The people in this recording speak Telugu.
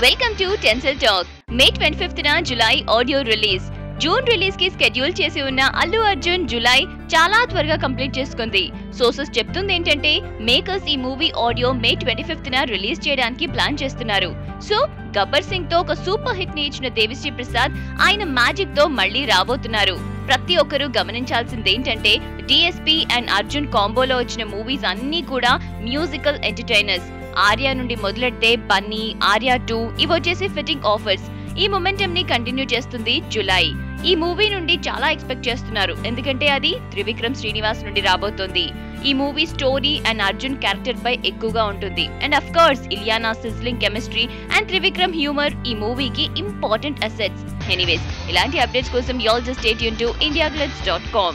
Welcome to tinsel talk. May 25న July audio release. June release కి షెడ్యూల్ చేసి ఉన్న అల్లు అర్జున్ జులై చాలా త్వరగా కంప్లీట్ చేసుకుంది. సోర్సెస్ చెప్తుంది ఏంటంటే మేకర్స్ ఈ మూవీ ఆడియో మే 25న రిలీజ్ చేయడానికి ప్లాన్ చేస్తున్నారు. సో గబ్బర్ సింగ్ తో ఒక సూపర్ హిట్ ని ఇచ్చిన దేవిశ్రీ ప్రసాద్ ఆయన మ్యాజిక్ తో మళ్ళీ రాబోతున్నారు. ప్రతి ఒక్కరూ గమనించాల్సింది ఏంటంటే డిఎస్పీ అండ్ అర్జున్ కాంబోలో వచ్చిన మూవీస్ అన్ని కూడా మ్యూజికల్ ఎంటర్టైనర్స్. ఆర్యా నుండి మొదలెడితే బన్నీ, ఆర్యా 2 ఇవి వచ్చేసి ఫిట్టింగ్ ఆఫర్స్. ఈ మొమెంటం ని కంటిన్యూ చేస్తుంది జులై. ఈ మూవీ నుండి చాలా ఎక్స్పెక్ట్ చేస్తున్నారు, ఎందుకంటే అది త్రివిక్రమ్ శ్రీనివాస్ నుండి రాబోతోంది. ఈ movie story and Arjun character పై ఎక్కువగా ఉంటుంది. And of course Ileana sizzling chemistry and Trivikram humour ఈ మూవీకి ఇంపార్టెంట్ అసెట్స్. ఎనీవేస్, ఇలాంటి అప్డేట్స్ కోసం y'all just stay tuned to indiaglitz.com.